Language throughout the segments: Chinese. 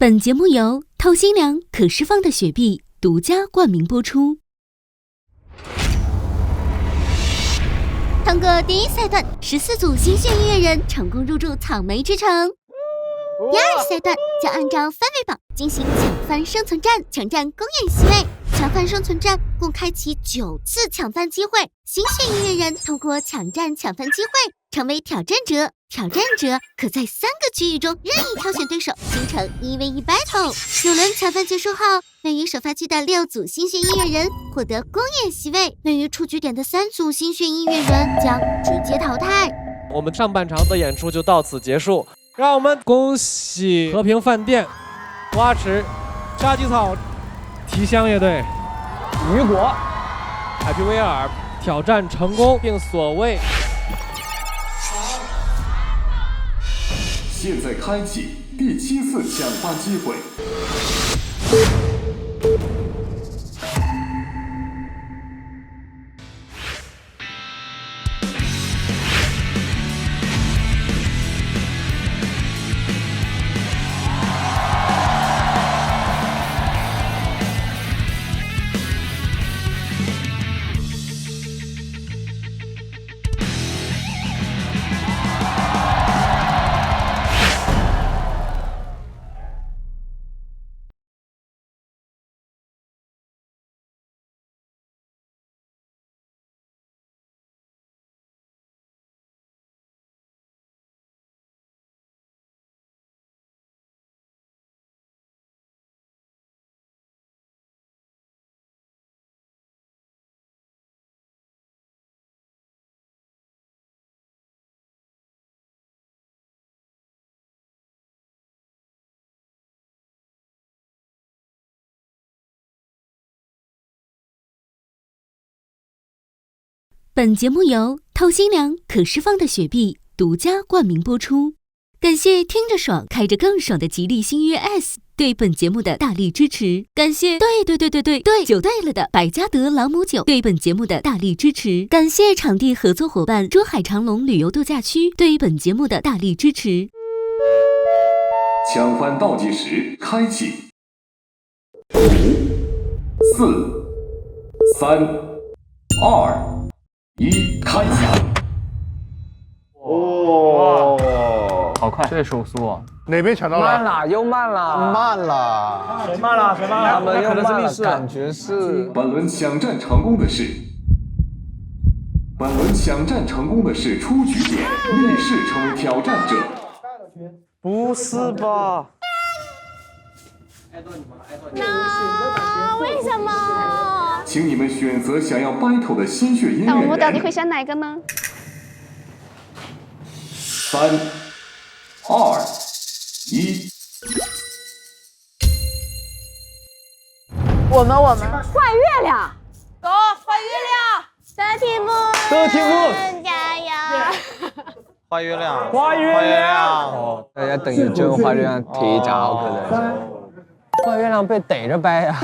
本节目由透心凉可释放的雪碧独家冠名播出。通过第一赛段，14组新晋音乐人成功入驻草莓之城。第二赛段将按照番位榜进行抢番生存战，抢占公演席位。抢番生存战共开启9次抢番机会，新晋音乐人通过抢占抢番机会成为挑战者。挑战者可在3个区域中任意挑选对手，形成1v1 battle。9轮抢番结束后，位于首发区的6组新晋音乐人获得公演席位，位于出局点的3组新晋音乐人将直接淘汰。我们上半场的演出就到此结束，让我们恭喜和平饭店、蛙池、沙棘草、提香乐队、雨果、海皮威尔挑战成功，并所谓。现在开启第7次抢番机会。本节目由透心凉可释放的雪碧独家冠名播出。感谢听着爽开着更爽的吉利星越 S 对本节目的大力支持，感谢对酒对了的百家得朗姆酒对本节目的大力支持，感谢场地合作伙伴珠海长隆旅游度假区对本节目的大力支持。抢番倒计时开启，5、4、3、2、1，开抢！哦，好快，这手速啊！哪边抢到了？慢了，又慢了，慢了，谁慢了？他们又可能是慢了，密室，感觉是。本轮抢占成功的是出局点，密室成为挑战者。不是吧？那为什么？请你们选择想要 battle 的鲜血音乐人。那我们到底会选哪个呢？3、2、1。我们换月亮，走，换月亮。的题目，加油！画月亮，画月亮！哦，大家等于真画月亮提早可能。画月亮被逮着掰呀，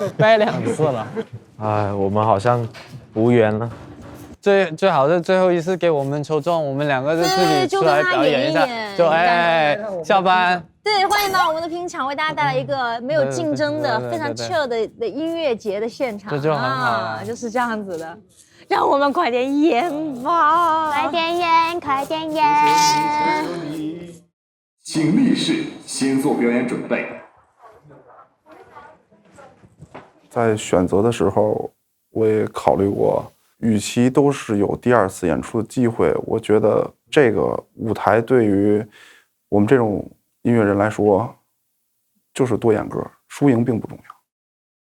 被掰2次了。哎，我们好像无缘了。最好是最后一次给我们抽中，我们2个就自己出来表演一下，就下班。对，欢迎到我们的拼场，为大家带来一个没有竞争的、非常 chill 的音乐节的现场，这就很好了，就是这样子的。让我们快点演吧！快点演，快点演！请立式，先做表演准备。在选择的时候，我也考虑过，与其都是有第2次演出的机会，我觉得这个舞台对于我们这种音乐人来说，就是多演歌，输赢并不重要。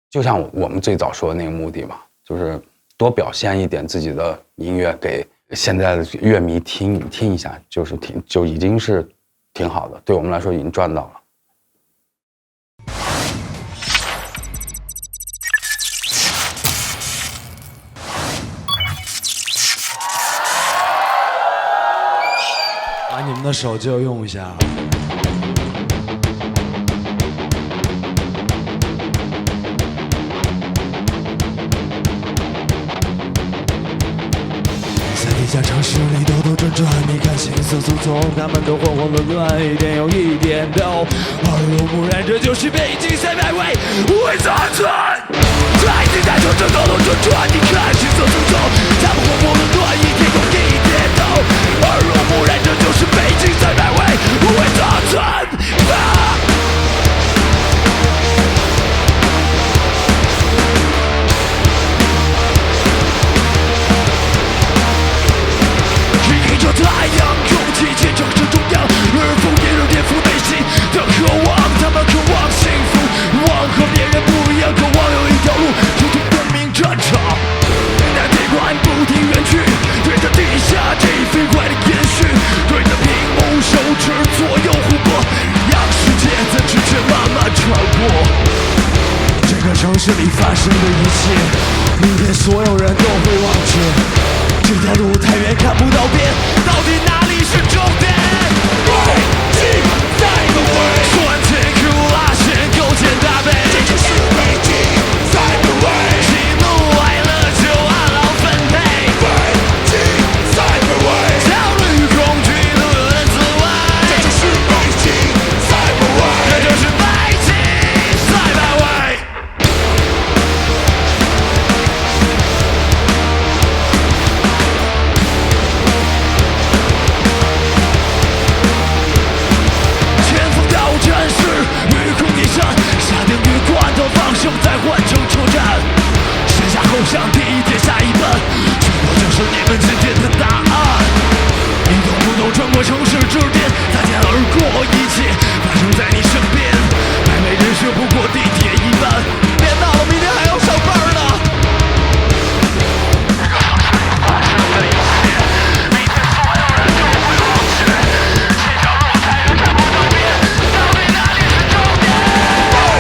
就像我们最早说的那个目的吧，就是多表现一点自己的音乐给现在的乐迷听一下，就已经是挺好的，对我们来说已经赚到了。把你们的手就用一下。在地下城市里兜兜转转，你看行色匆匆，他们都慌慌乱乱，一点又一点都耳濡目染，这就是北京300位无畏长存。在你在城中兜兜转转，你看行色匆匆，他们慌慌乱乱，一点又一点都耳濡目染，这就是北京300位无畏长存。太阳，空气见证着中央，而风也能颠覆内心的渴望。他们渴望幸福，望和别人不一样，渴望有一条路走出光明战场。但别管不停远去，对着地下这飞快的延续，对着屏幕手指左右互搏，让世界在之前慢慢穿过。这个城市里发生的一切，明天所有人都会忘记。这条路太远，看不到边，到底哪里是终点？北京在不为，穿天苦辣线构建大北，这就是北京在不为，喜怒哀乐就按劳分配。北京在不为，焦虑恐惧都有人自慰，这就是北京在不为，这就是北京300位。下定雨罐头放生在换乘车站，先下后上第一天下一班，全部就是你们今天的答案。你懂不懂穿过城市之巅，擦肩而过，一切发生在你身边。暧昧人生不过地铁一班，别闹了，明天还要上班呢。这个城市里发生的一切，明天所有人都会忘却。这条路太远看不到边，到底哪里是终点？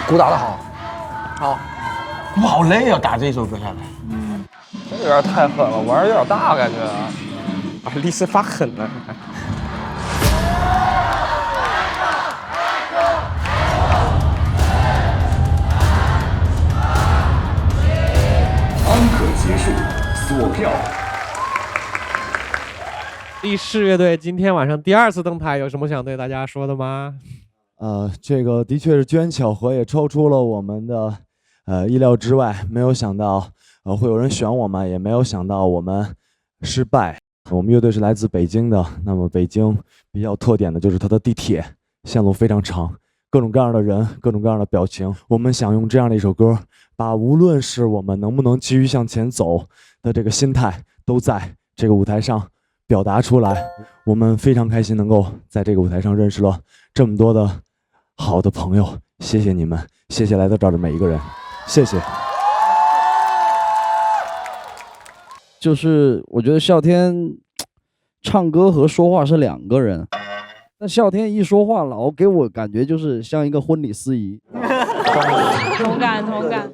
鼓打得好，好，鼓好累啊，打这首歌下来。这有点太狠了，玩的有点大感觉啊。啊，力士发狠了。安可结束，锁票。力士乐队今天晚上第2次登台，有什么想对大家说的吗？这个的确是机缘巧合，也超出了我们的意料之外。没有想到会有人选我们，也没有想到我们失败。我们乐队是来自北京的，那么北京比较特点的就是它的地铁线路非常长，各种各样的人，各种各样的表情。我们想用这样的一首歌，把无论是我们能不能继续向前走的这个心态，都在这个舞台上表达出来。我们非常开心能够在这个舞台上认识了这么多的好的朋友，谢谢你们，谢谢来到这儿的每一个人，谢谢。就是我觉得啸天唱歌和说话是两个人，但啸天一说话老给我感觉就是像一个婚礼司仪。同感同感，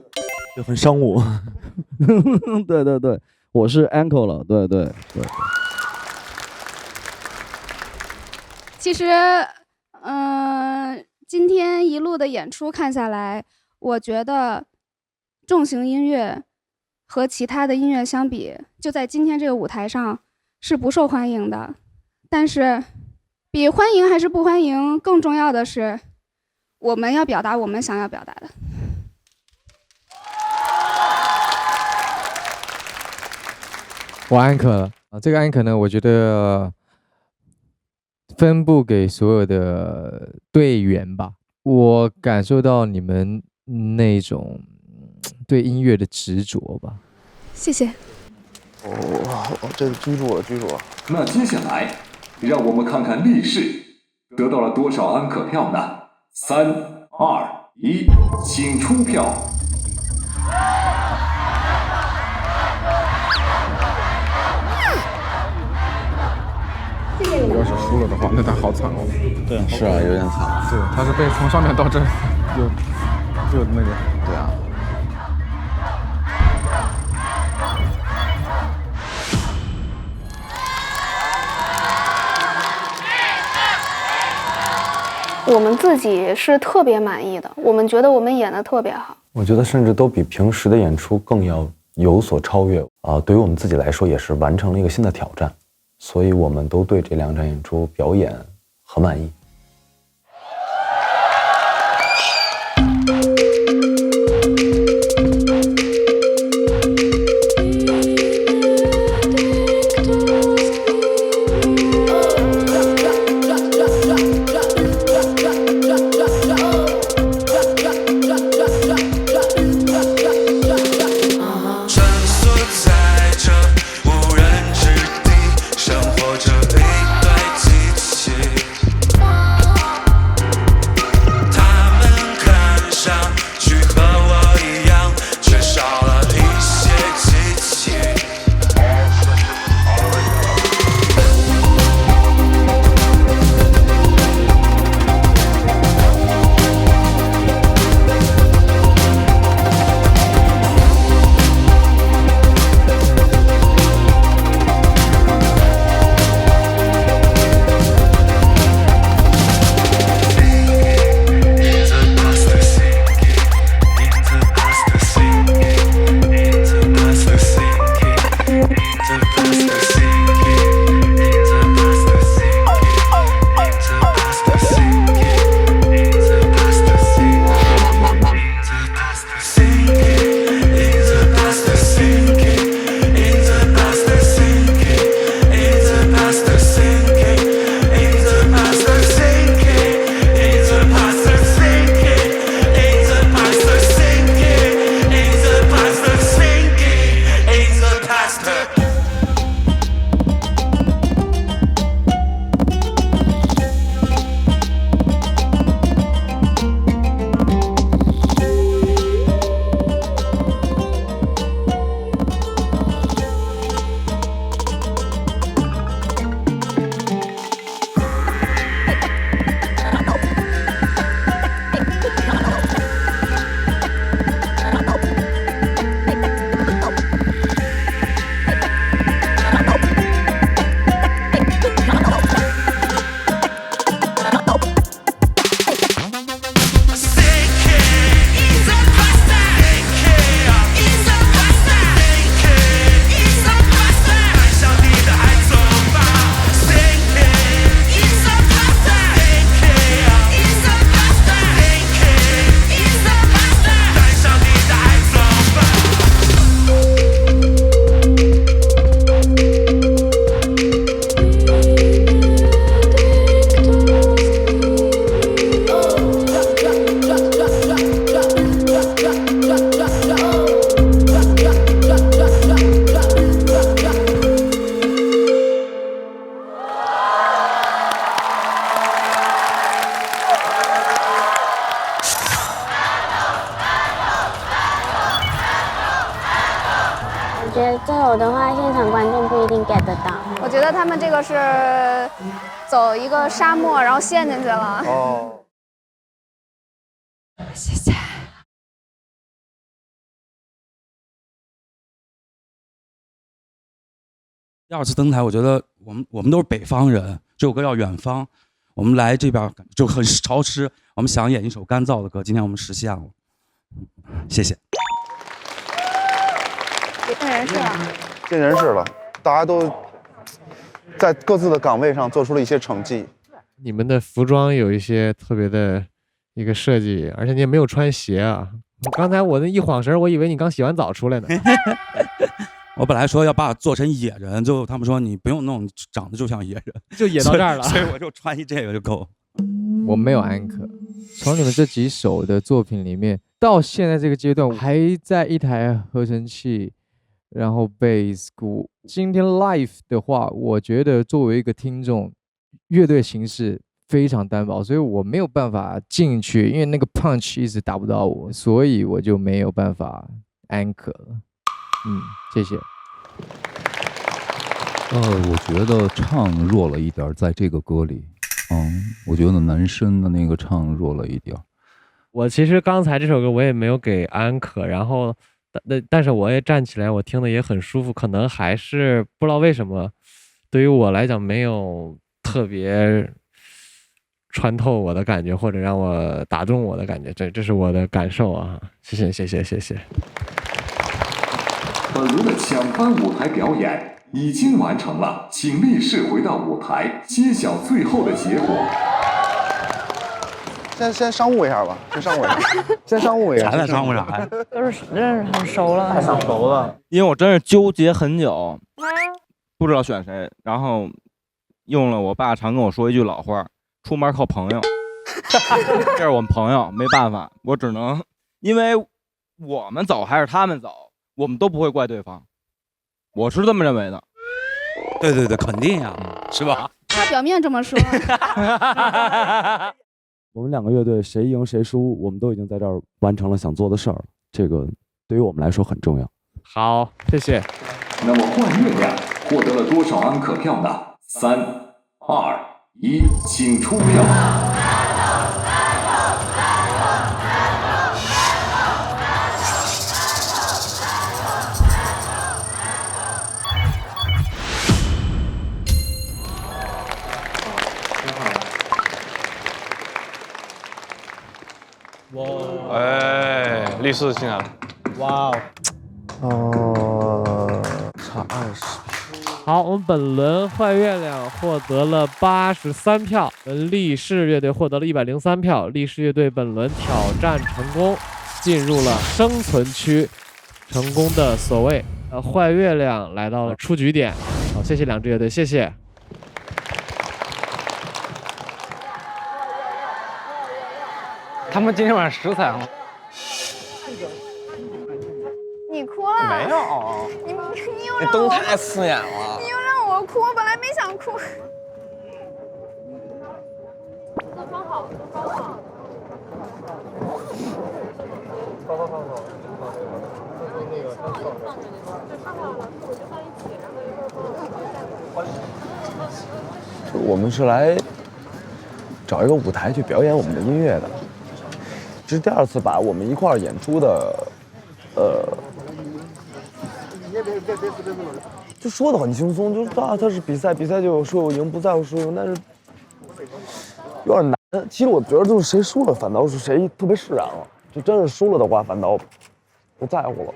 就很商务。对对对，我是 uncle 了，对对对。其实，今天一路的演出看下来，我觉得重型音乐和其他的音乐相比，就在今天这个舞台上是不受欢迎的。但是，比欢迎还是不欢迎更重要的是，我们要表达我们想要表达的。我安可了啊，这个安可呢，我觉得分布给所有的队员吧。我感受到你们那种对音乐的执着吧。谢谢。这居住了，居住了。那接下来，让我们看看力士得到了多少安可票呢？3、2、1，请出票。要是输了的话，那他好惨哦。对，是啊，有点惨。对，他是被从上面到这又那个。对啊。我们自己是特别满意的，我们觉得我们演得特别好。我觉得甚至都比平时的演出更要有所超越啊！对于我们自己来说，也是完成了一个新的挑战，所以我们都对这2场演出表演很满意。无人之地，生活着一堆机器。这有的话，现场观众不一定 get 得到。我觉得他们这个是走一个沙漠，然后陷进去了。哦，谢谢。第二次登台，我觉得我们都是北方人，这首歌叫《远方》，我们来这边就很潮湿，我们想演一首干燥的歌，今天我们实现了，谢谢。进人事了，进人事了，大家都在各自的岗位上做出了一些成绩。你们的服装有一些特别的一个设计，而且你也没有穿鞋啊。刚才我那一晃神，我以为你刚洗完澡出来呢。我本来说要把我做成野人，最后他们说你不用弄，长得就像野人，就野到这儿了，所以我就穿一这个就够。我没有安可，从你们这几首的作品里面，到现在这个阶段，还在一台合成器，然后bass鼓。今天 live 的话，我觉得作为一个听众，乐队形式非常单薄，所以我没有办法进去，因为那个 punch 一直打不到我，所以我就没有办法安可了。谢谢。我觉得唱弱了一点，在这个歌里，我觉得男生的那个唱弱了一点。我其实刚才这首歌我也没有给安可，然后但是我也站起来，我听的也很舒服，可能还是不知道为什么，对于我来讲没有特别穿透我的感觉，或者让我打中我的感觉，这是我的感受啊！谢谢。本轮的抢番舞台表演已经完成了，请立誓回到舞台，揭晓最后的结果。先商务一下吧，先商务一下。还在商务啥呀？就是认识很熟了，太熟了。因为我真是纠结很久，不知道选谁，然后用了我爸常跟我说一句老话：出门靠朋友。这是我们朋友，没办法，我只能因为我们走还是他们走，我们都不会怪对方，我是这么认为的。对，肯定呀，是吧？他表面这么说。我们两个乐队谁赢谁输，我们都已经在这儿完成了想做的事儿，这个对于我们来说很重要。好，谢谢。那么幻月亮获得了多少安可票呢？3、2、1，请出票。律师进来了。哇哦，差20票。好，我们本轮坏月亮获得了83票，力士乐队获得了103票。力士乐队本轮挑战成功，进入了生存区，成功的所谓坏月亮来到了出局点。好，谢谢两支乐队，谢谢。他们今天晚上10彩了。你哭了？没有。你又让我灯太刺眼了。你又让我哭，我本来没想哭。都装好。我们是来找一个舞台去表演我们的音乐的，这是第2次把我们一块儿演出的，就说的很轻松，就是它是比赛就有输有赢，不在乎输赢，但是有点难。其实我觉得就是谁输了，反倒是谁特别释然了。就真是输了的话，反倒不在乎了，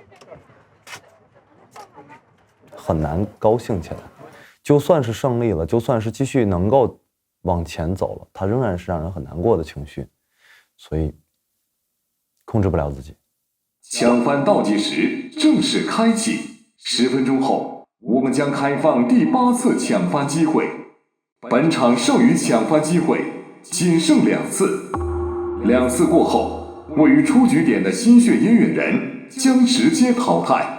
很难高兴起来。就算是胜利了，就算是继续能够往前走了，它仍然是让人很难过的情绪，所以控制不了自己。抢番倒计时正式开启，10分钟后，我们将开放第8次抢番机会。本场剩余抢番机会仅剩2次，2次过后，位于出局点的新血音乐人将直接淘汰。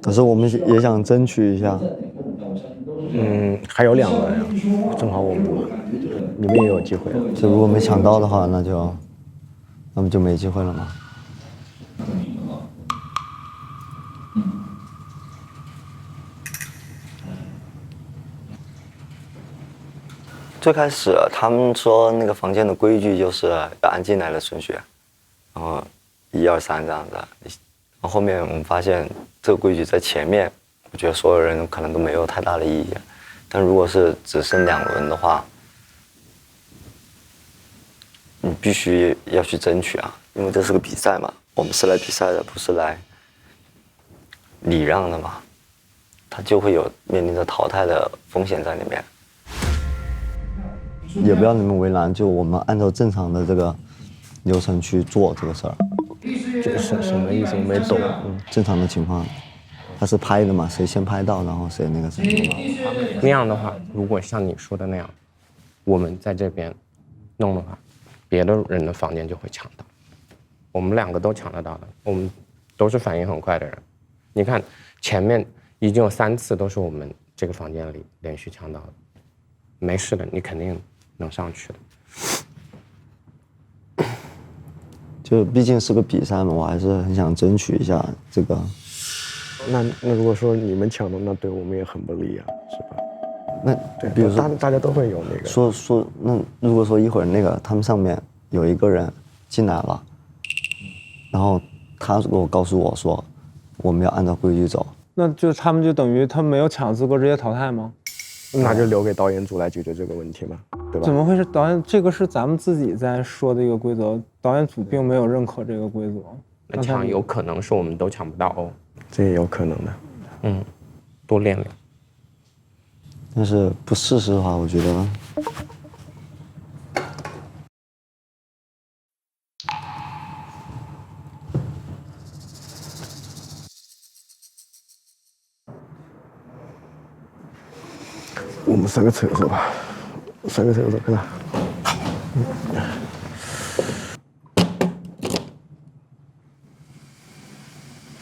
可是我们也想争取一下，还有2个人，正好你们也有机会。就如果没抢到的话，那么就没机会了吗？最开始他们说那个房间的规矩就是要按进来的顺序，然后1、2、3这样子。然后后面我们发现这个规矩在前面，我觉得所有人可能都没有太大的意义。但如果是只剩2轮的话，你必须要去争取啊，因为这是个比赛嘛，我们是来比赛的，不是来礼让的嘛，他就会有面临着淘汰的风险在里面。也不要你们为难，就我们按照正常的这个流程去做这个事儿。这是什么意思？我没懂。正常的情况，他是拍的嘛，谁先拍到，然后谁那个什么。那样的话，如果像你说的那样，我们在这边弄的话，别的人的房间就会抢到。我们2个都抢得到的，我们都是反应很快的人。你看前面已经有3次都是我们这个房间里连续抢到的，没事的，你肯定能上去的。就毕竟是个比赛嘛，我还是很想争取一下这个。那如果说你们抢的，那对我们也很不利啊，是吧？那对，比如说大家都会有那个。说那如果说一会儿那个他们上面有一个人进来了，然后他如果告诉我说我们要按照规矩走，那就他们就等于他没有抢资格直接淘汰吗？那就留给导演组来解决这个问题嘛，对吧？怎么会是导演？这个是咱们自己在说的一个规则，导演组并没有认可这个规则。那抢有可能是我们都抢不到哦，这也有可能的。多练练。但是不试试的话，我觉得。我们上个厕所吧，上个厕所，看看。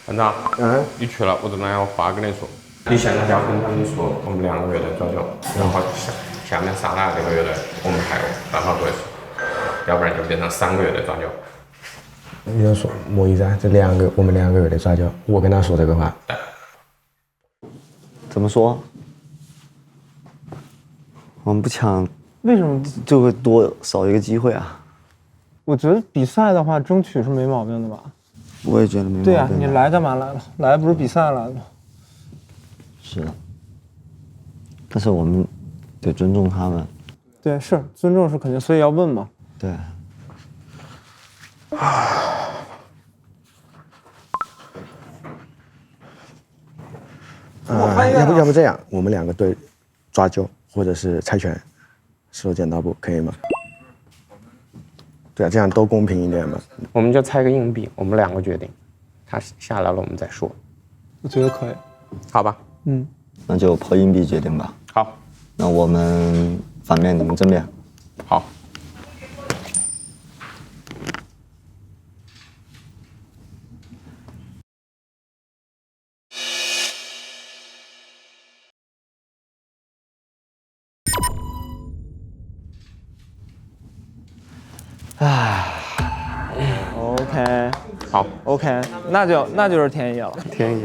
班长，你去了，我这边有话跟你说。你现在要跟他们说，我们2个月的抓阄，然后下面撒拉这个月的，我们还有办法过去，要不然就变成3个月的抓阄。你就说莫一噻，我们2个月的抓阄，我跟他说这个话。怎么说？我们不抢，为什么就会少一个机会啊？我觉得比赛的话，争取是没毛病的吧。我也觉得没毛病。对啊，你来干嘛来了？来不是比赛来了吗？是的，但是我们得尊重他们。对，是尊重是肯定，所以要问嘛。对。要不这样，我们2个对抓阄或者是猜拳，石头剪刀布，可以吗？对啊，这样都公平一点嘛。我们就猜个硬币，我们2个决定，他下来了我们再说。我觉得可以。好吧。那就抛硬币决定吧。好。那我们反面，你们正面。好。OK， 好 ，OK， 那就是天意了。天意。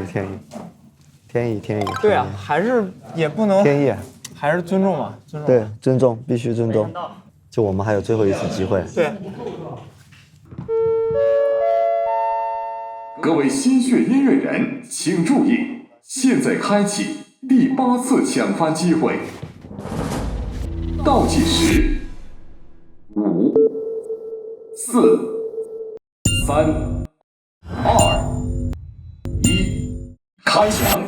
对啊，还是也不能天意，还是尊重嘛，尊重。对，尊重，必须尊重。就我们还有最后一次机会。对。各位心血音乐人，请注意，现在开启第8次抢番机会。倒计时，5、4、3、2、1，开抢！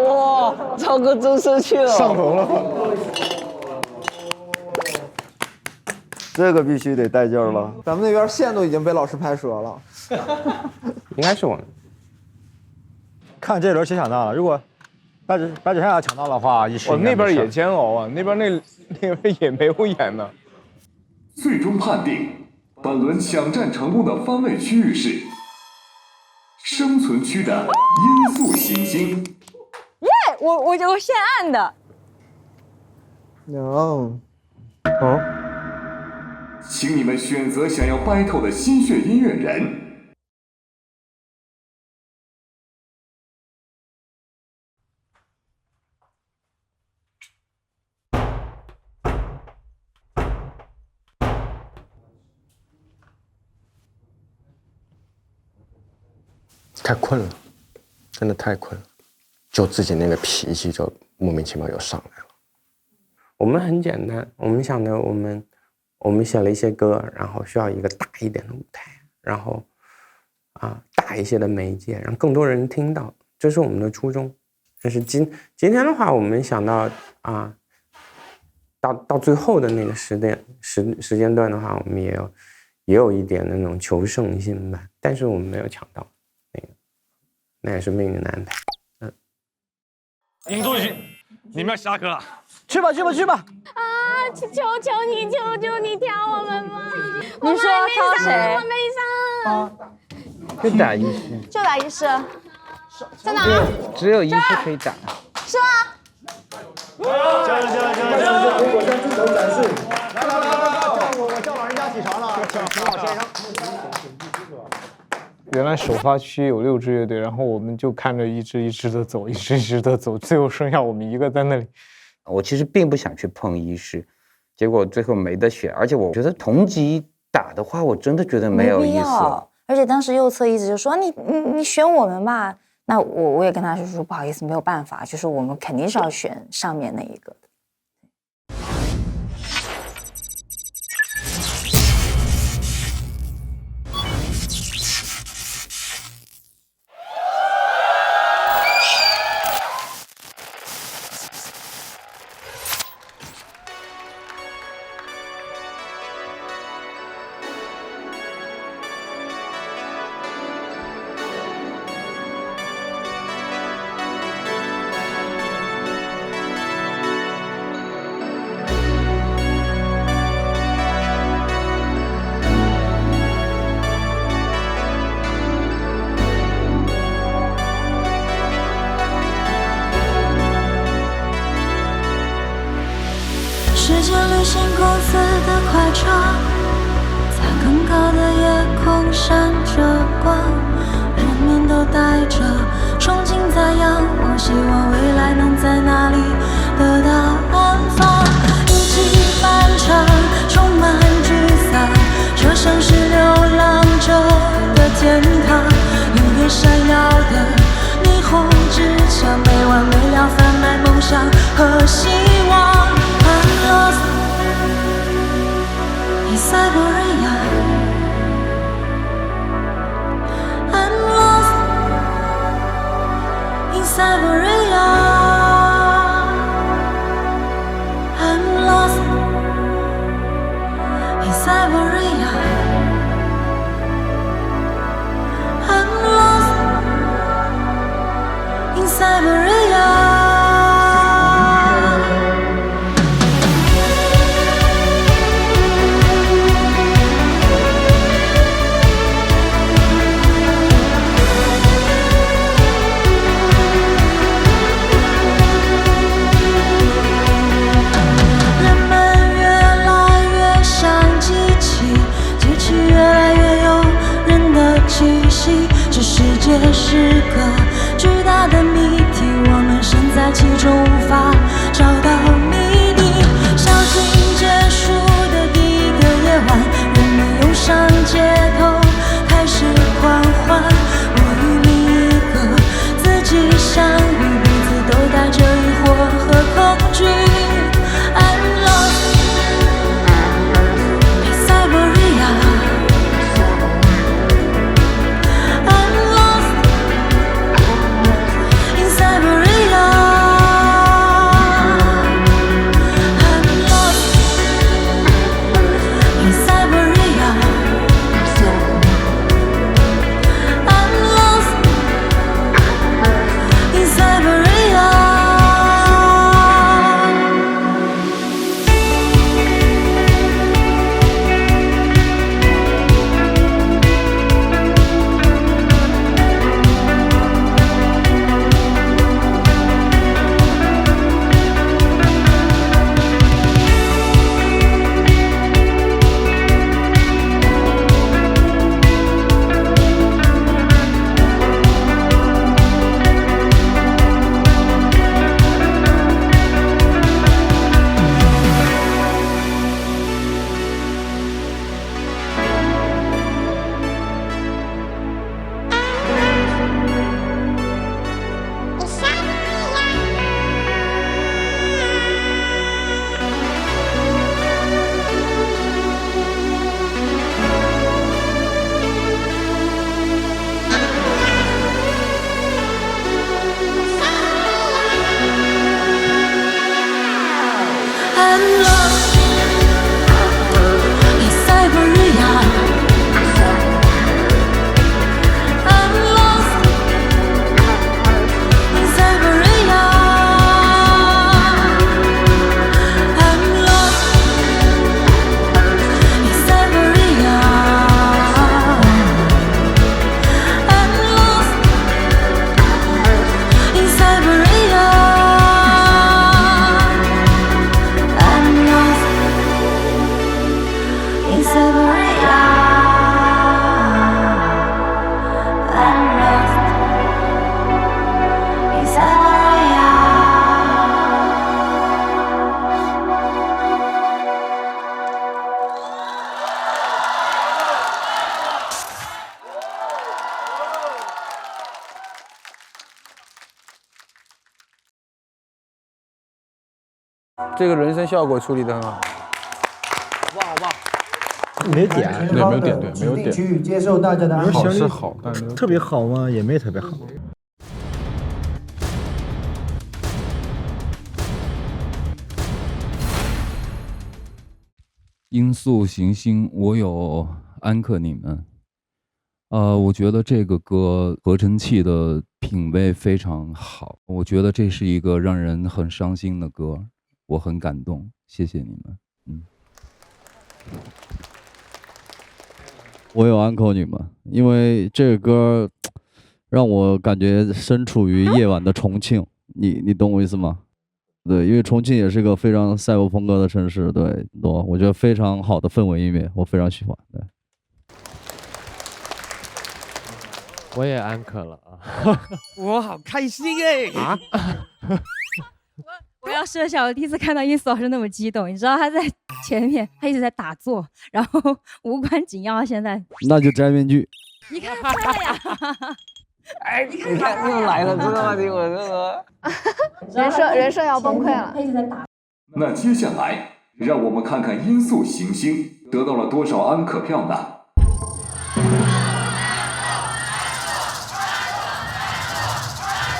哇，超哥真生气了，上头了。这个必须得带劲儿了。咱们那边线都已经被老师拍折了。应该是我们。看这轮谁抢到了，如果白纸山要抢到的话，我那边也煎熬啊，那边那边也没有演呢。最终判定，本轮抢占成功的番位区域是生存区的音速行星。耶，我先按的。请你们选择想要 battle 的心血音乐人。太困了，真的太困了，就自己那个脾气就莫名其妙又上来了。我们很简单，我们想的我们写了一些歌，然后需要一个大一点的舞台，然后大一些的媒介，让更多人听到，这是我们的初衷。但是今天的话，我们想到到最后的那个时间段的话，我们也有一点那种求胜心吧，但是我们没有抢到那也是命运的安排。英柱，你们要下课了，去吧！求求你挑我们吧！你说挑谁？我没上。就打医师，就打医师，在哪？只有医师可以打。是吗？加油！我向镜头展示。来，我叫老人家起床了，请老先生。原来首发区有6支乐队，然后我们就看着一支一支的走，一支一支的走，最后剩下我们一个在那里。我其实并不想去碰医师，结果最后没得选，而且我觉得同级打的话，我真的觉得没有意思。而且当时右侧一直就说你选我们吧，那我也跟他说不好意思，没有办法，就是我们肯定是要选上面那一个的。时间旅行公司的快车，在更高的夜空闪着光，人们都带着憧憬在仰望，希望未来能在哪里得到安放。一起漫长，充满沮丧，这像是流浪者的天堂，永远闪耀的霓虹之墙，没完没了贩卖梦想和希望。I'm lost in Siberia. I'm lost in Siberia. I'm lost in Siberia. I'm lost in Siberia.这世界是个巨大的谜题，我们身 I'm lost in Siberia. I'm lost in Siberia. I'm lost in Siberia. I'm lost in Siberia. I'm lost in Siberia. I'm lost in Siberia. 这个人声效果处理得很好。没点，对，没有点，对，没有点。区域接受大家的安好是好，但是特别好吗？也没特别好。音速行星，我有安可你们。我觉得这个歌合成器的品味非常好，我觉得这是一个让人很伤心的歌，我很感动，谢谢你们。我有安可你们，因为这个歌让我感觉身处于夜晚的重庆，你懂我意思吗？对，因为重庆也是个非常赛博朋克的城市，对，懂？我觉得非常好的氛围音乐，我非常喜欢。对，我也安可了啊！我好开心哎！啊！我要说一下，我第一次看到音速老师那么激动，你知道他在前面，他一直在打坐，然后无关紧要。现在那就摘面具。你看他呀！哎，你看又来了，这个问题我这个人设要崩溃了。他一直在打。那接下来，让我们看看音速行星得到了多少安可票呢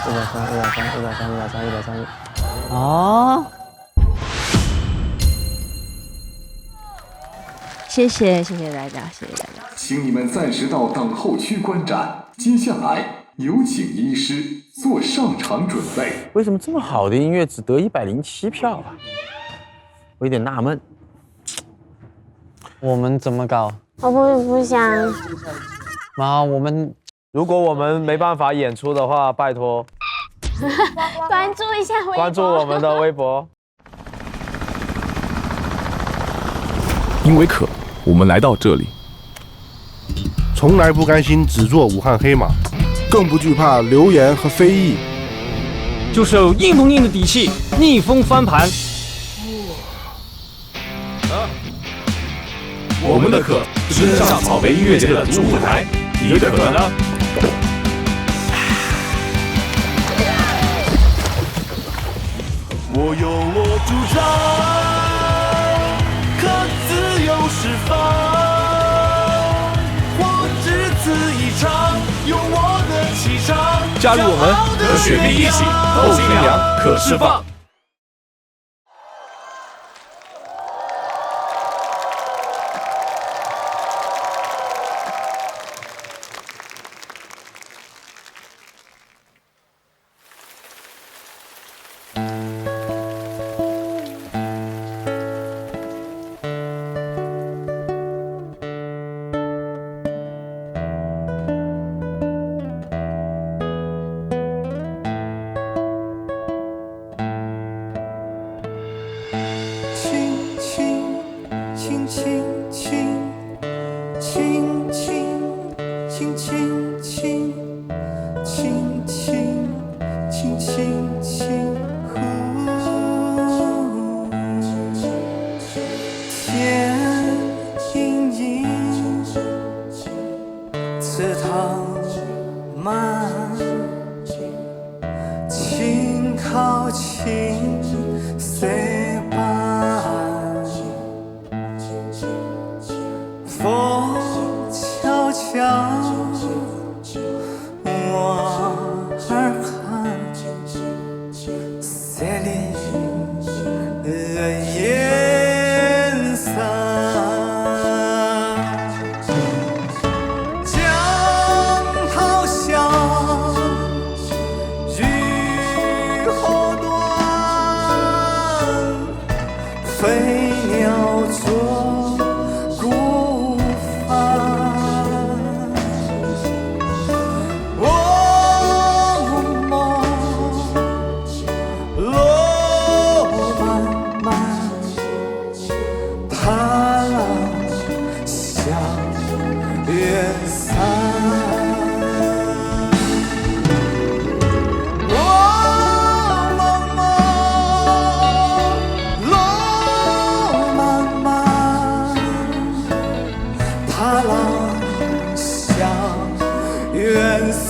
？130哦，谢谢大家，谢谢大家。请你们暂时到等候区观展，接下来有请医师做上场准备。为什么这么好的音乐只得107票啊？我有点纳闷。我们怎么搞？我不想。妈，如果我们没办法演出的话，拜托关注一下微博，关注我们的微博。因为渴，我们来到这里。从来不甘心只做武汉黑马，更不惧怕流言和非议，就是有硬碰硬的底气，逆风翻盘。我们的可是登上草莓音乐节的主舞台，你的可呢？我有我主张，可自由释放，我只此一场，有我的气场。加入我们，和雪碧一起，后清凉可释放。夜后端，飞鸟作孤帆。我梦路漫漫，踏浪向远山。我梦路漫漫，踏浪向远山。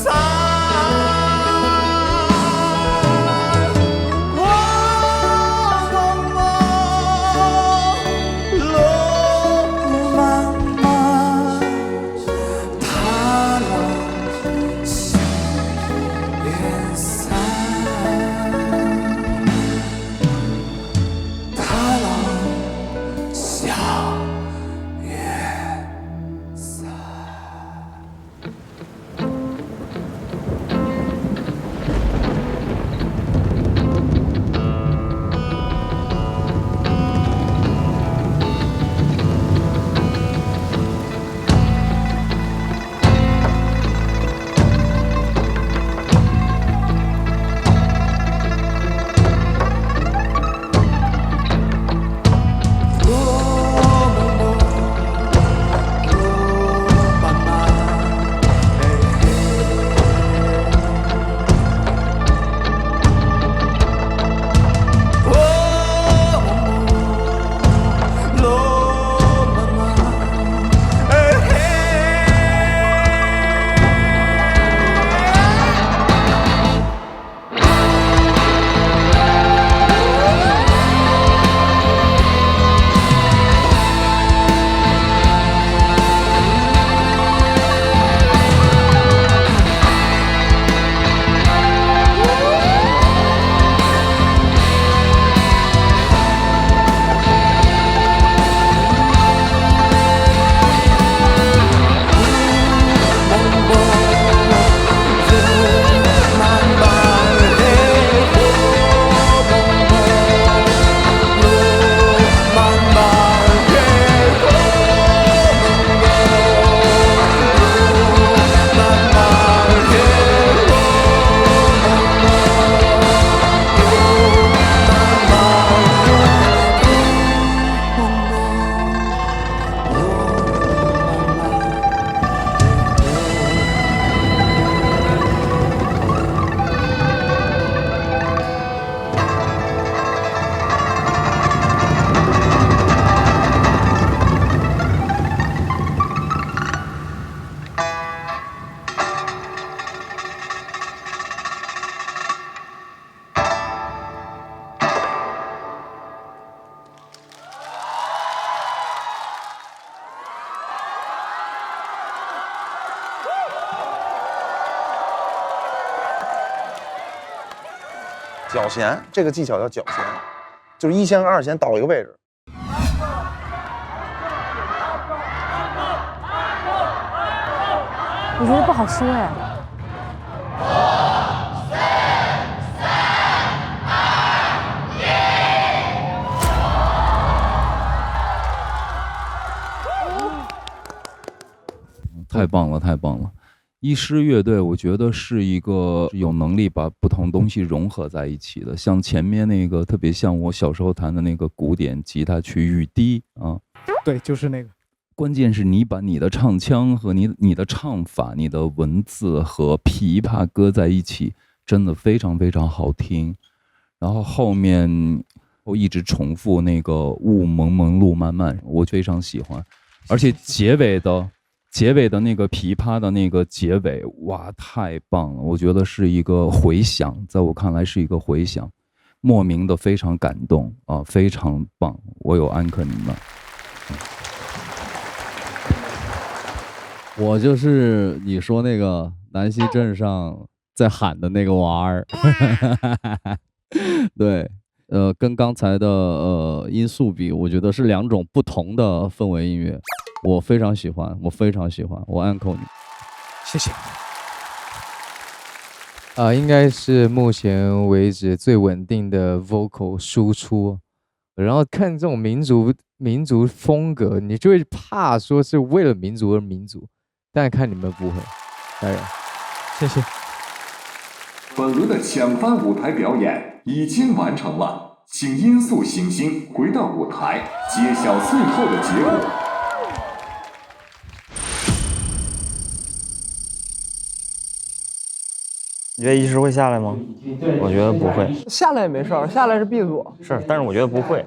脚弦这个技巧叫脚弦，就是一弦和二弦倒一个位置。我觉得不好说哎。太棒了，太棒了！医师乐队，我觉得是一个有能力把不同东西融合在一起的。像前面那个，特别像我小时候弹的那个古典吉他曲《雨滴》啊，对，就是那个。关键是你把你的唱腔和你的唱法、你的文字和琵琶搁在一起，真的非常非常好听。然后后面我一直重复那个雾蒙蒙路漫漫，我非常喜欢，而且结尾的那个琵琶的那个结尾，哇，太棒了！我觉得是一个回响，在我看来是一个回响，莫名的非常感动啊，非常棒！我有安可你们。我就是你说那个南溪镇上在喊的那个娃儿，对，跟刚才的音速比，我觉得是两种不同的氛围音乐。我非常喜欢，我非常喜欢，我安扣你，谢谢。应该是目前为止最稳定的 vocal 输出。然后看这种民族风格，你就会怕说是为了民族而民族，但看你们不会，当然，谢谢。本轮的抢番舞台表演已经完成了，请音速行星回到舞台，揭晓最后的结果。你觉得医师会下来吗？我觉得不会。下来也没事儿，下来是 B 组。是，但是我觉得不会。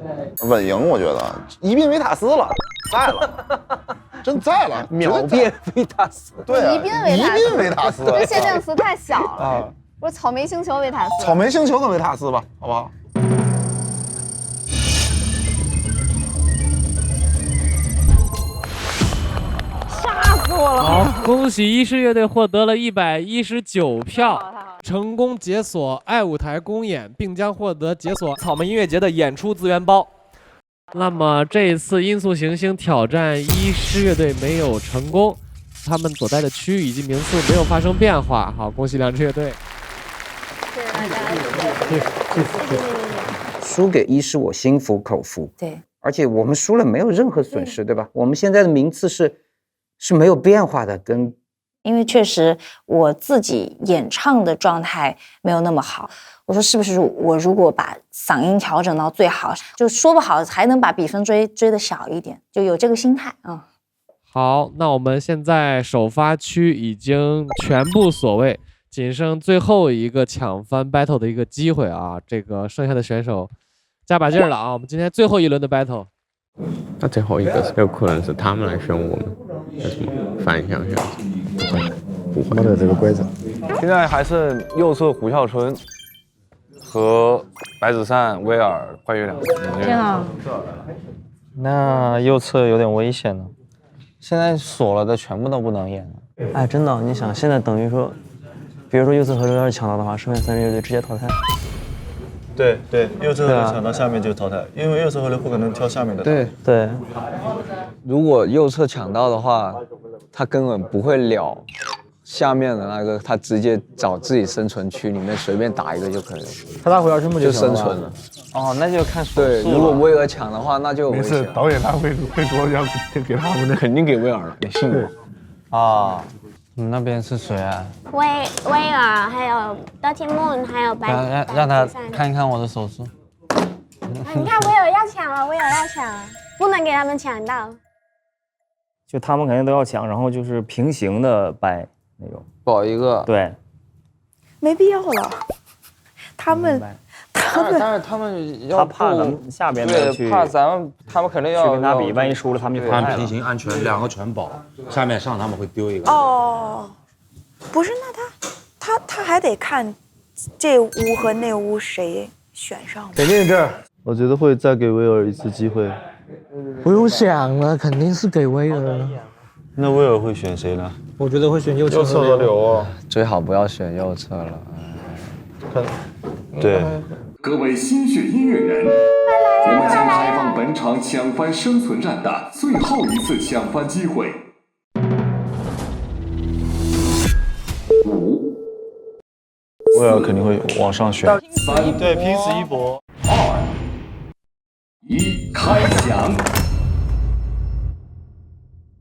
稳赢，我觉得一变维塔斯了，在了，真在了，秒变维塔斯。对啊，宜宾维塔斯，这限定词太小了。啊，不是草莓星球维塔斯。草莓星球的维塔斯吧，好不好？好，恭喜医师乐队获得了119票，成功解锁爱舞台公演，并将获得解锁草莓音乐节的演出资源包。那么这一次音速行星挑战医师乐队没有成功，他们所在的区域以及名次没有发生变化。好，恭喜两支乐队。谢谢大家。输给医师我心服口服。对，而且我们输了没有任何损失，对吧？我们现在的名次是没有变化的，因为确实我自己演唱的状态没有那么好，我说是不是我如果把嗓音调整到最好，就说不好还能把比分追得小一点，就有这个心态啊。好，那我们现在首发区已经全部所谓，仅剩最后一个抢番 battle 的一个机会啊！这个剩下的选手加把劲儿了啊！我们今天最后一轮的 battle。那最后一个有可能是他们来选我们，有什么反响？不会，没有这个规则。现在还剩右侧胡啸春和白子善、威尔、坏月亮。天啊！那右侧有点危险了。现在锁了的全部都不能演了。哎，真的，你想现在等于说，比如说右侧河流要是抢到的话，剩下3支乐队直接淘汰。对，右侧河流抢到下面就淘汰，因为右侧河流不可能挑下面的。对，如果右侧抢到的话，他根本不会了下面的那个，他直接找自己生存区里面随便打一个就可以了。他打回要是不就生存了。哦，那就看对，如果威尔抢的话，那就没事，导演他会说要给他们的，肯定给威尔了，你信我。啊，你那边是谁啊？威尔，还有 Dirty Moon， 还有白。让他看一看我的手势。你看威尔要抢了，不能给他们抢到。就他们肯定都要抢，然后就是平行的掰那种，保一个。对，没必要了。他们但是他们要怕咱们下边的去，怕他们肯定要去跟他比，万一输了他们就淘汰了。他们平行安全，2个全保，下面上他们会丢一个。哦，不是，那他还得看这屋和那屋谁选上。肯定这，我觉得会再给威尔一次机会。不用想了，肯定是给威尔。那威尔会选谁呢？我觉得会选右侧河流哦。最好不要选右侧了。对。各位心血音乐人，我们将开放本场抢番生存战的最后一次抢番机会。威尔肯定会往上选。3，对，拼死一搏。2、1，开抢！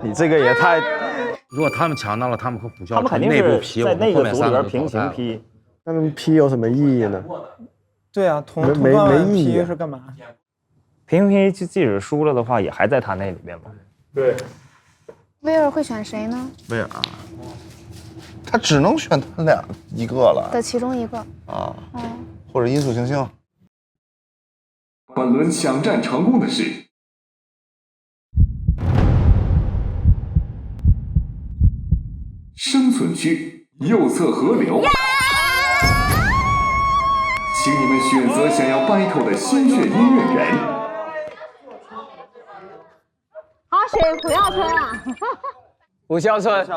你这个也太……如果他们抢到了，他们和虎啸他们肯定内部批，在那个组里边平行批。那么批有什么意义呢？对啊，没意义是干嘛？平批即使输了的话，也还在他那里边嘛。对。威尔会选谁呢？威尔，他只能选他一个了的其中一个啊，或者音速行星。本轮抢占成功的是生存区右侧河流。请你们选择想要 battle 的心血音乐人。好，选胡啸春啊！胡啸春，可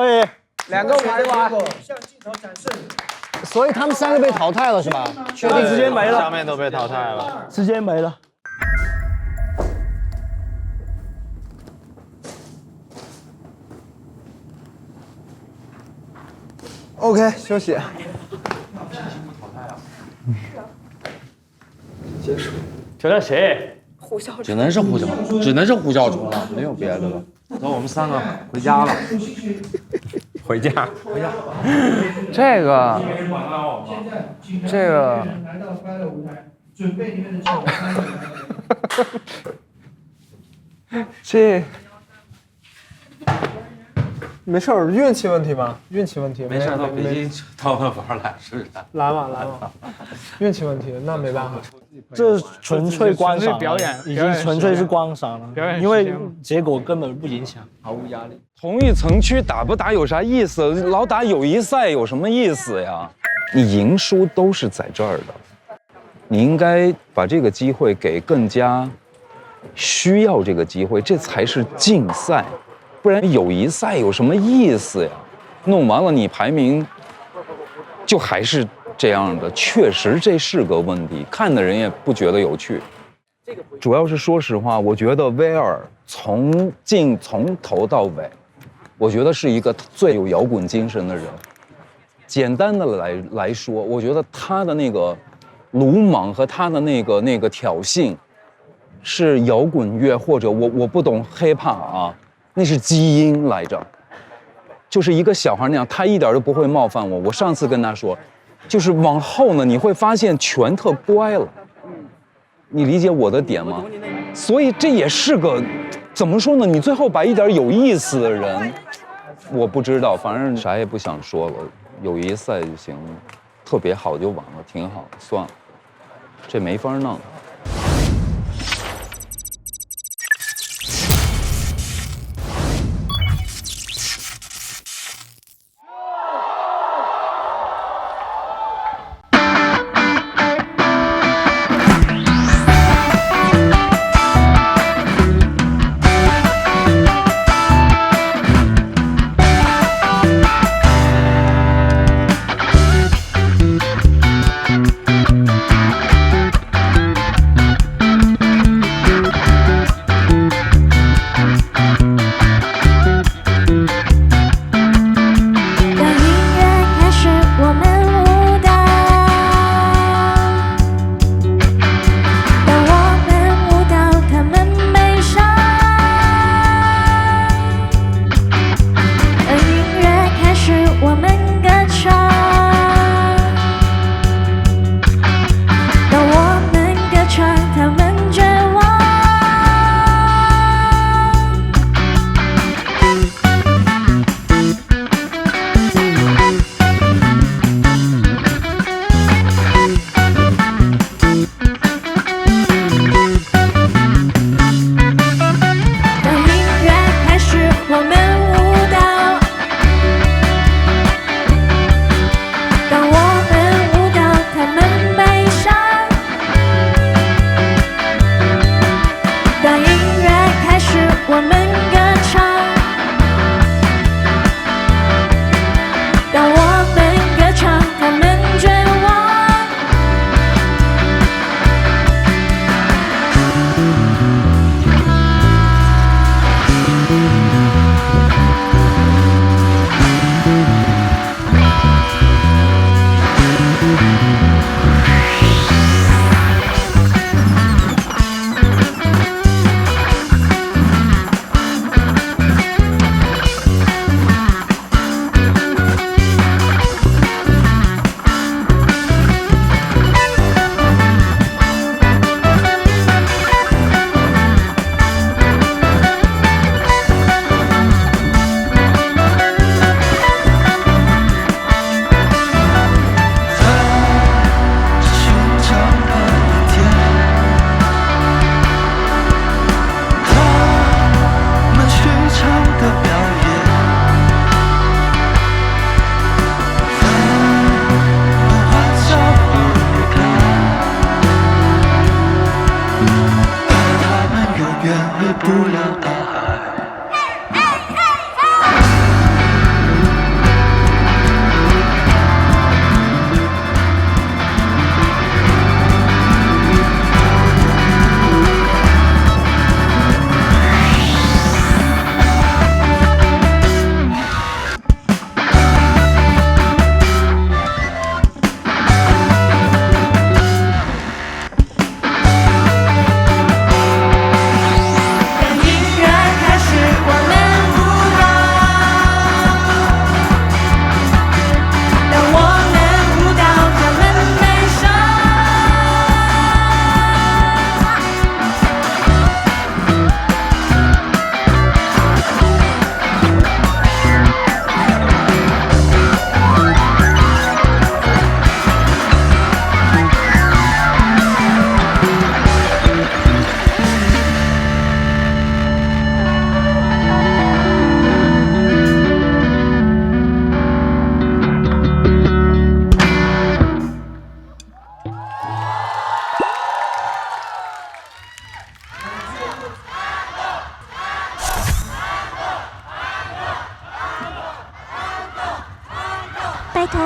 以，2个牌吧。向镜头展示。所以他们3个被淘汰了是吧？确定时间没了，下面都被淘汰了，时间没了。OK， 休息。结束。挑战谁？呼啸只能是呼啸，只能是呼啸虫了，没有别的了。走，我们3个回家了。回家。这个，这没事儿，运气问题吧，运气问题。没事，到北京当饭玩来试试。来吧，运气问题，那没办法。这纯粹观赏了，表演已经纯粹是观赏了，因为结果根本不影响，毫无压力。同一层区打不打有啥意思？老打友谊赛有什么意思呀？你赢输都是在这儿的，你应该把这个机会给更加需要这个机会，这才是竞赛，不然友谊赛有什么意思呀？弄完了你排名就还是这样的，确实这是个问题，看的人也不觉得有趣。主要是说实话，我觉得威尔从头到尾，我觉得是一个最有摇滚精神的人。简单的来说，我觉得他的那个鲁莽和他的那个挑衅，是摇滚乐或者我不懂 hiphop 啊，那是基因来着。就是一个小孩那样，他一点都不会冒犯我。我上次跟他说，就是往后呢，你会发现全特乖了。你理解我的点吗？所以这也是个，怎么说呢？你最后把一点有意思的人，我不知道，反正啥也不想说了。友谊赛就行，特别好就完了，挺好，算了，这没法弄。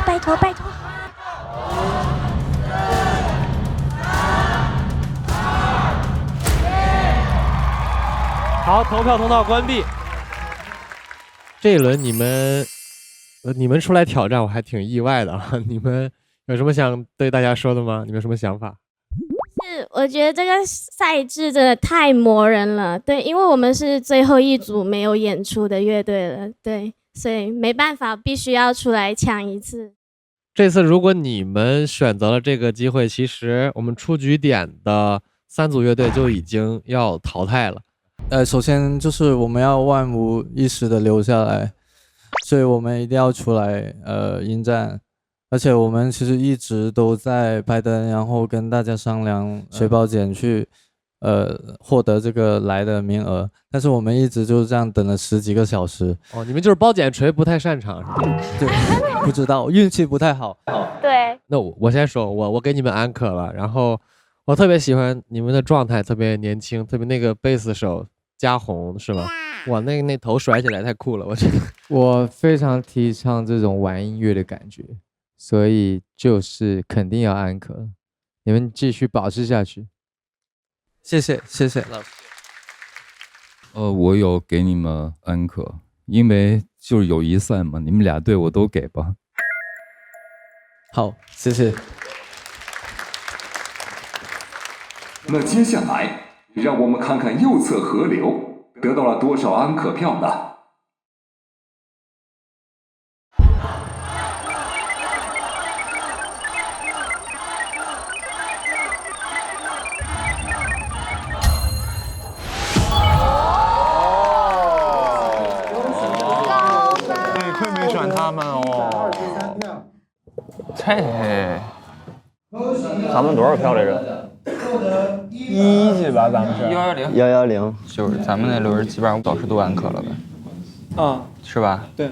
拜托拜托。好，投票通道关闭。这一轮你们出来挑战，我还挺意外的啊！你们有什么想对大家说的吗？你们有什么想法？是，我觉得这个赛制真的太磨人了。对，因为我们是最后一组没有演出的乐队了，对，所以没办法，必须要出来抢一次。这次如果你们选择了这个机会，其实我们出局点的3组乐队就已经要淘汰了。首先就是我们要万无一失的留下来，所以我们一定要出来应战。而且我们其实一直都在拜登，然后跟大家商量水保检去获得这个来的名额，但是我们一直就是这样等了10几个小时。哦，你们就是包剪锤不太擅长是吧？对，不知道，运气不太好。对，那我先说，我给你们安可了，然后我特别喜欢你们的状态，特别年轻，特别那个贝斯手嘉宏是吗？哇，那头甩起来太酷了，我觉得。我非常提倡这种玩音乐的感觉，所以就是肯定要安可，你们继续保持下去。谢谢谢谢。我有给你们安可，因为就是友谊赛嘛，你们俩队我都给吧。好，谢谢。那接下来，让我们看看右侧河流得到了多少安可票呢？对，亏没选他们哦。嘿，咱们多少票来着1是吧？咱们是110，就是咱们那轮基本上老师都安可了呗。啊，是吧？对。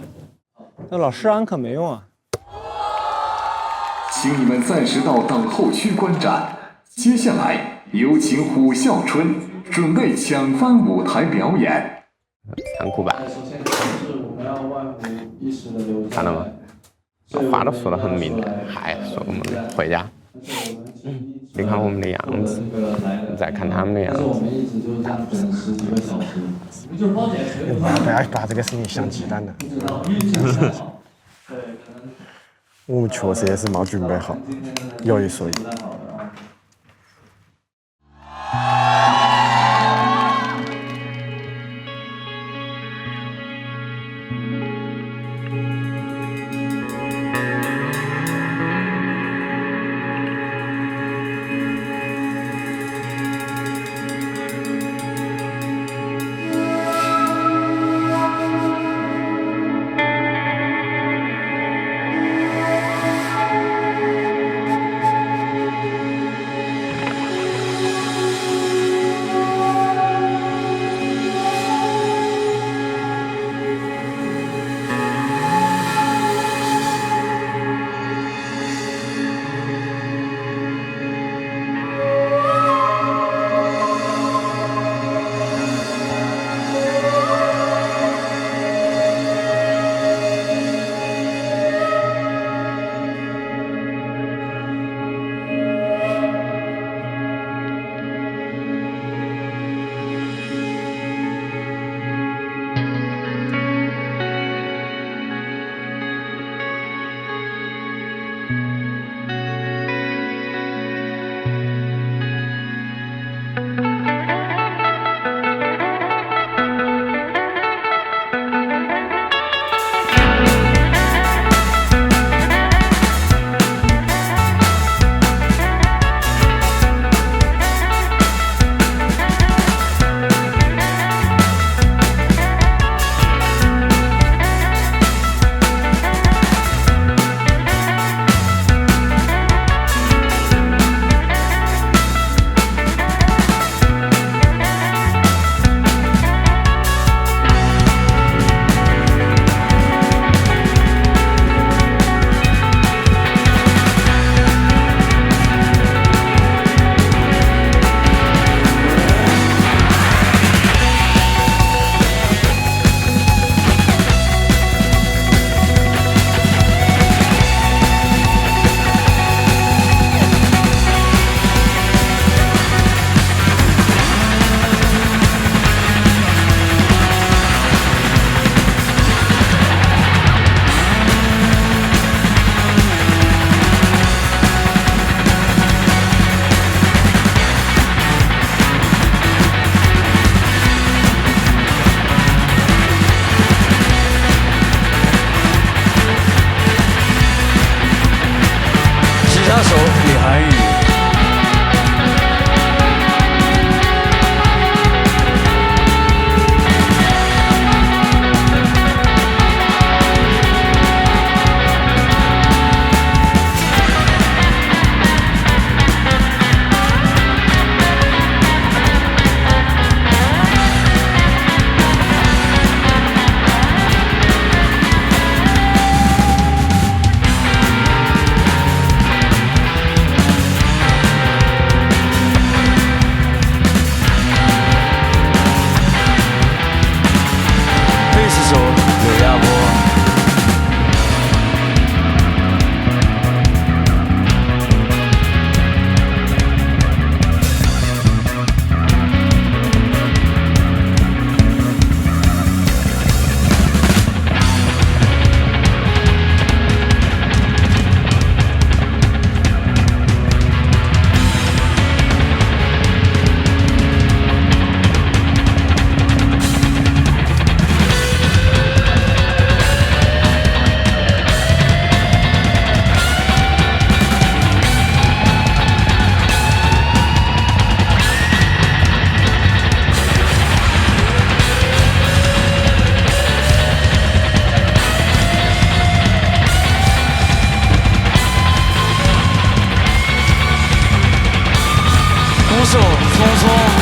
那老师安可没用啊。请你们暂时到等候区观战。接下来有请虎啸春准备抢翻舞台表演。残酷吧？看到吗？话都说得很明了，还说我们回家。你看我们的样子，你再看他们的样子。不要把这个事情想鸡蛋了。我们确实也是没准备好，有一说一。下首李涵予。手匆匆。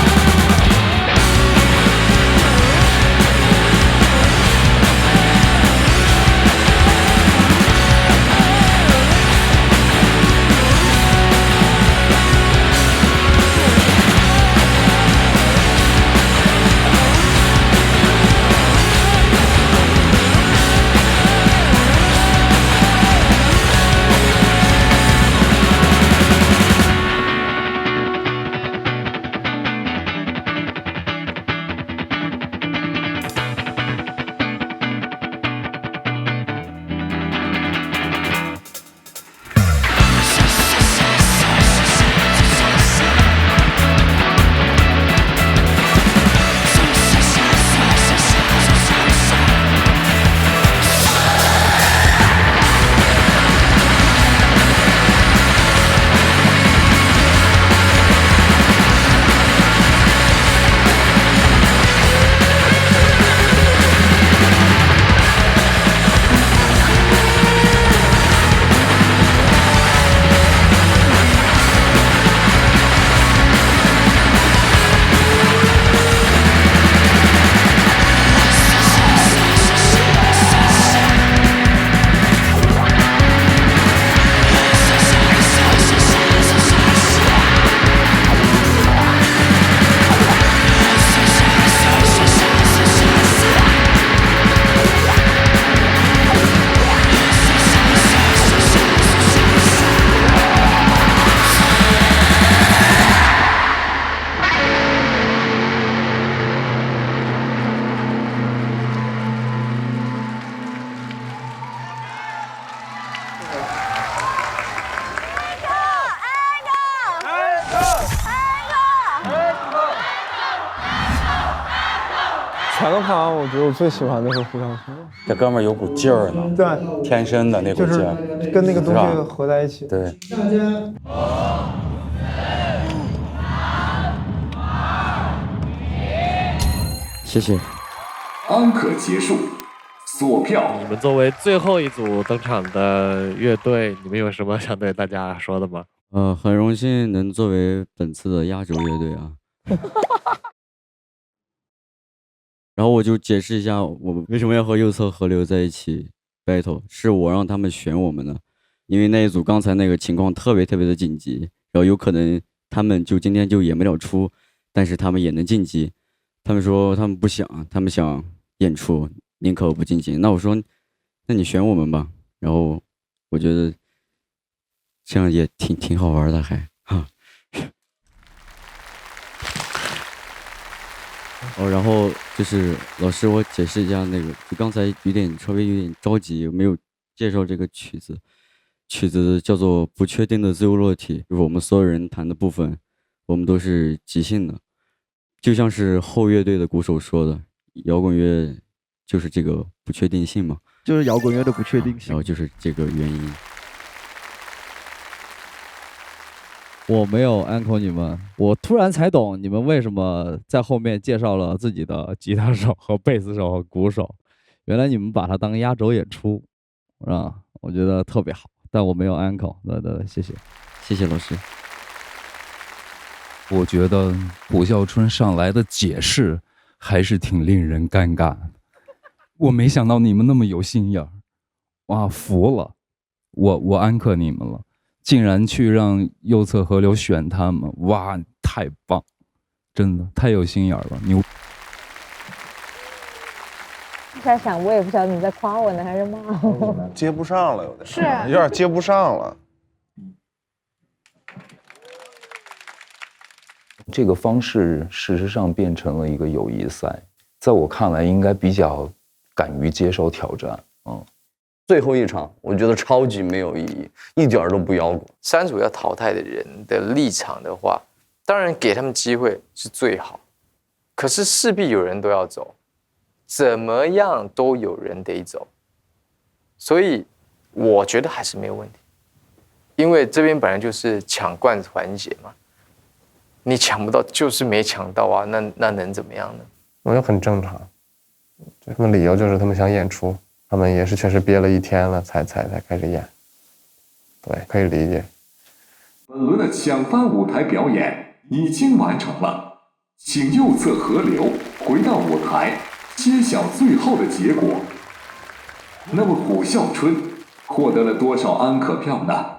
全都看完，我觉得我最喜欢的是《互相说》。这哥们儿有股劲儿呢，对，天生的那股劲儿，就是跟那个东西合在一起。对。谢谢。安可结束，锁票。你们作为最后一组登场的乐队，你们有什么想对大家说的吗？很荣幸能作为本次的压轴乐队啊。然后我就解释一下，我们为什么要和右侧河流在一起 battle， 是我让他们选我们的，因为那一组刚才那个情况特别的紧急，然后有可能他们就今天就演不了出，但是他们也能晋级。他们说他们不想，他们想演出，宁可不晋级。那我说，那你选我们吧。然后我觉得这样也挺好玩的，还哈。然后就是老师，我解释一下那个，就刚才稍微有点着急，没有介绍这个曲子。曲子叫做《不确定的自由落体》，就是我们所有人弹的部分，我们都是即兴的，就像是后乐队的鼓手说的，摇滚乐就是这个不确定性嘛，就是摇滚乐的不确定性，然后就是这个原因。我没有 uncle 你们，我突然才懂你们为什么在后面介绍了自己的吉他手和贝斯手和鼓手，原来你们把它当压轴演出，啊，我觉得特别好。但我没有 uncle， 对，谢谢，谢谢老师。我觉得卜孝春上来的解释还是挺令人尴尬的。我没想到你们那么有心眼儿，哇，服了！我安可你们了，竟然去让右侧河流选他们，哇，太棒，真的太有心眼儿了，牛！在想，我也不晓得你在夸我呢还是骂我。接不上了，有点是有点接不上了。这个方式事实上变成了一个友谊赛，在我看来应该比较敢于接受挑战。最后一场我觉得超级没有意义，一点都不摇滚。三组要淘汰的人的立场的话，当然给他们机会是最好，可是势必有人都要走，怎么样都有人得走，所以我觉得还是没有问题，因为这边本来就是抢冠环节嘛。你抢不到就是没抢到啊，那能怎么样呢？我觉得很正常，他们理由就是他们想演出，他们也是确实憋了1天了才开始演，对，可以理解。本轮的抢番舞台表演已经完成了，请右侧河流回到舞台，揭晓最后的结果。那么卜孝春获得了多少安可票呢？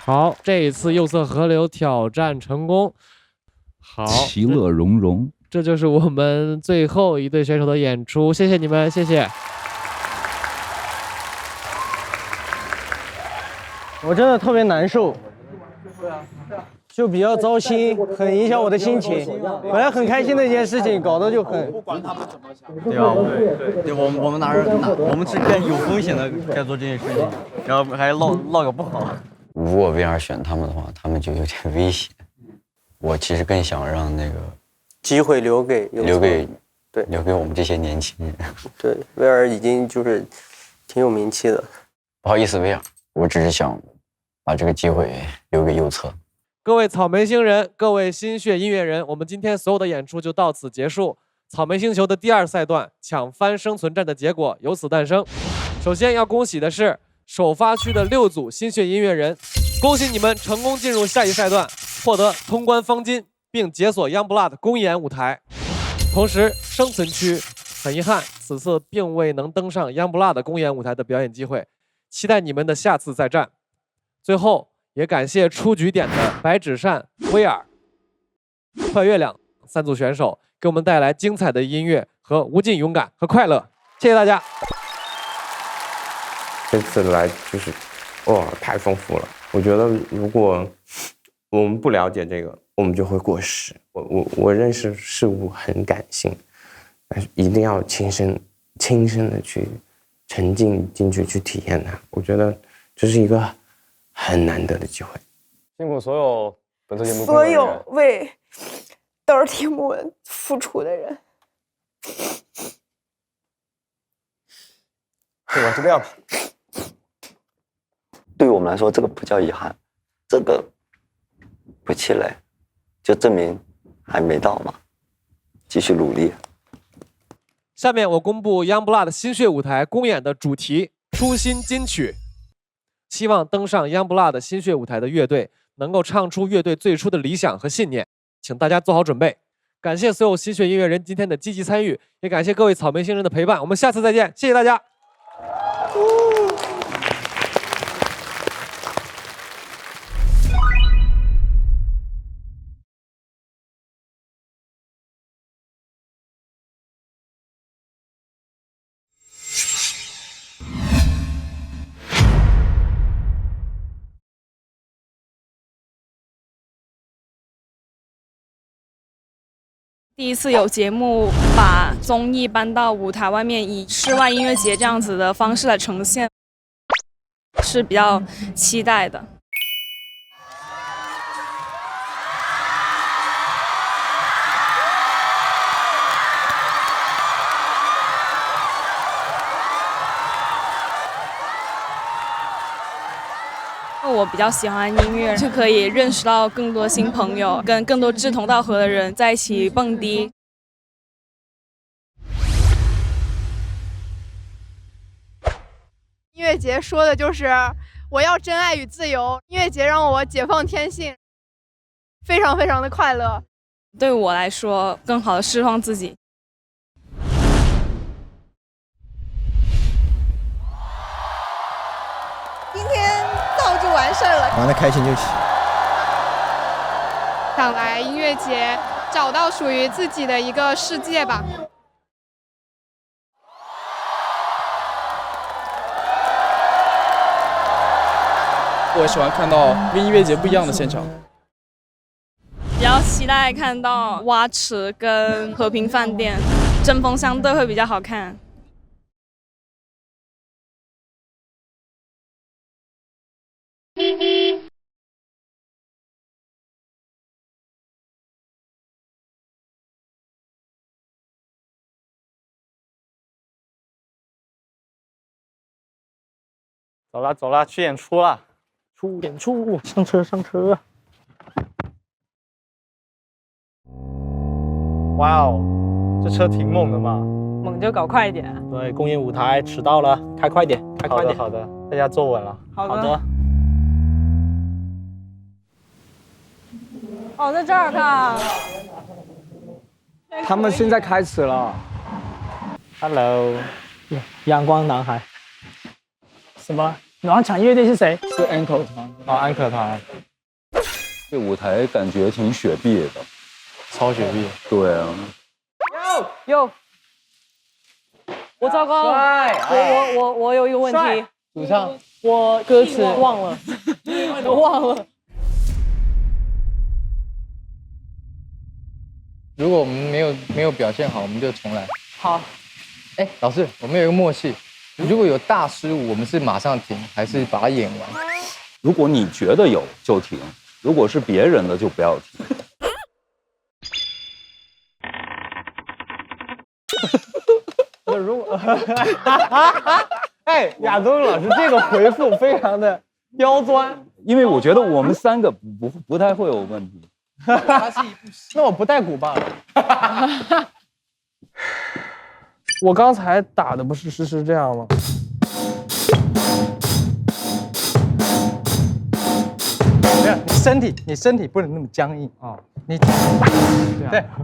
好，这一次右侧河流挑战成功。好，其乐融融。这就是我们最后一对选手的演出，谢谢你们，谢谢。我真的特别难受，就比较糟心，很影响我的心情。本来很开心的一件事情，搞得就很……不管他们怎么想，对吧？对，我们我们是该有风险的，该做这件事情，然后还闹个不好。如果 VR 选他们的话，他们就有点危险。我其实更想让那个机会留给我们这些年轻人。对 VR 已经就是挺有名气的。不好意思 VR， 我只是想把这个机会留给右侧。各位草莓星人，各位心血音乐人，我们今天所有的演出就到此结束。草莓星球的第2赛段抢番生存战的结果由此诞生。首先要恭喜的是首发区的6组心血音乐人，恭喜你们成功进入下一赛段，获得通关方金，并解锁 Youngblood 公演舞台。同时，生存区很遗憾，此次并未能登上 Youngblood 公演舞台的表演机会，期待你们的下次再战。最后，也感谢出局点的白纸扇、威尔、快月亮3组选手，给我们带来精彩的音乐和无尽勇敢和快乐。谢谢大家。这次来就是哇，太丰富了。我觉得如果我们不了解这个，我们就会过时。我认识事物很感性，但是一定要亲身的去沉浸进去去体验它。我觉得这是一个很难得的机会。辛苦所有本次节目所有为 Dirty Moon 付出的人。对吧？就这样吧。对于我们来说，这个不叫遗憾，这个不气馁，就证明还没到嘛，继续努力。下面我公布 Youngblood 心血舞台公演的主题《初心金曲》，希望登上 Youngblood 心血舞台的乐队能够唱出乐队最初的理想和信念，请大家做好准备。感谢所有心血音乐人今天的积极参与，也感谢各位草莓星人的陪伴，我们下次再见，谢谢大家。第一次有节目把综艺搬到舞台外面，以室外音乐节这样子的方式来呈现，是比较期待的。我比较喜欢音乐，就可以认识到更多新朋友，跟更多志同道合的人在一起蹦迪。音乐节说的就是我要真爱与自由，音乐节让我解放天性，非常非常的快乐。对我来说，更好的释放自己。今天到就完事儿了，玩得开心就行。想来音乐节找到属于自己的一个世界吧。我喜欢看到跟音乐节不一样的现场。比较期待看到蛙池跟和平饭店针锋相对会比较好看。走了走了，去演出了，演出，上车上车。哇哦，这车挺猛的嘛。猛就搞快一点。对，公演舞台迟到了，开快点，开快点。好的，大家坐稳了。好的。哦，在这儿看。他们现在开始了。Hello， 阳光男孩。什么？然后抢乐队是谁？是 Anchor 团。哦 ，Anchor 团。这舞台感觉挺雪碧的，超雪碧。对啊。哟，我糟糕，我有一个问题，主唱，我歌词忘了，都忘了。如果我们没有表现好，我们就重来。好。哎，老师，我们有一个默契，如果有大失误，我们是马上停，还是把它演完？如果你觉得有就停，如果是别人的就不要停。如果，哎，亚东老师这个回复非常的刁钻，因为我觉得我们三个不太会有问题。那我不带鼓棒了。我刚才打的不是这样吗？没有，你身体不能那么僵硬啊！对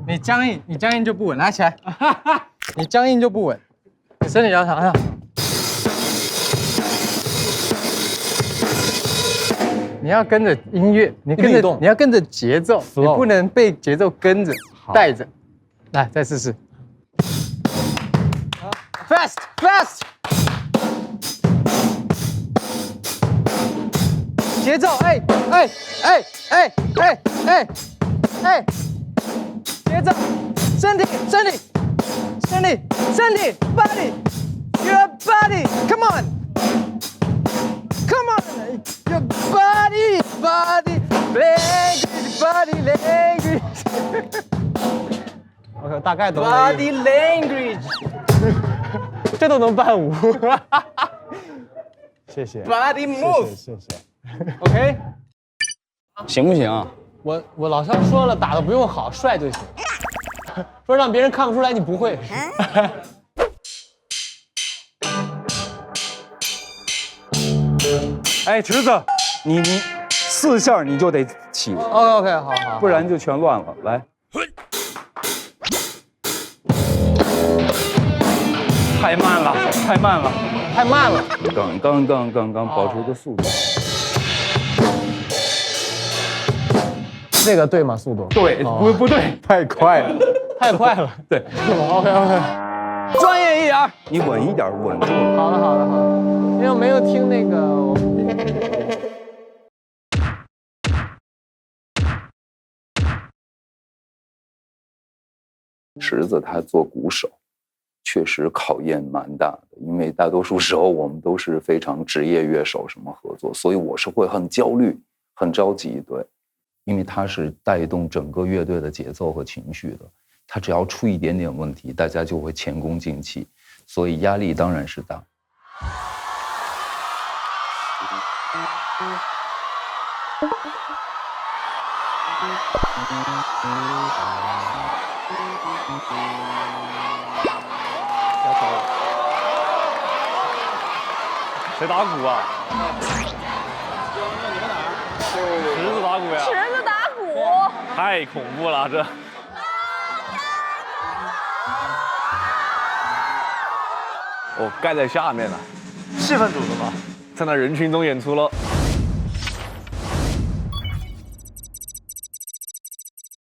你僵硬就不稳，拿起来。你僵硬就不稳，你身体要想想。你要跟着音乐，你要跟着节奏，你不能被节奏跟着带着。来，再试试。Fast， 节奏，哎，节奏，身体 ，body，your body，come on，your body language。OK， 大概懂了。Body language， 这都能伴舞。谢谢。Body move， 谢谢。OK， 行不行啊？我老师说了，打的不用好，帅就行。说让别人看不出来你不会。哎，池子，你4下你就得起。OK， 好，不然就全乱了。来。太慢了。刚保持个速度。这个对吗？速度？对，不对，太快了。对。OK， 专业一点，你稳一点，稳住。好的，因为我没有听那个。池子他做鼓手，确实考验蛮大的，因为大多数时候我们都是非常职业乐手什么合作，所以我是会很焦虑、很着急，对，因为他是带动整个乐队的节奏和情绪的，他只要出一点点问题，大家就会前功尽弃，所以压力当然是大。谁打鼓啊？池子打鼓呀！池子打鼓，太恐怖了，这。哦，盖在下面呢，气氛组的嘛，在那人群中演出了。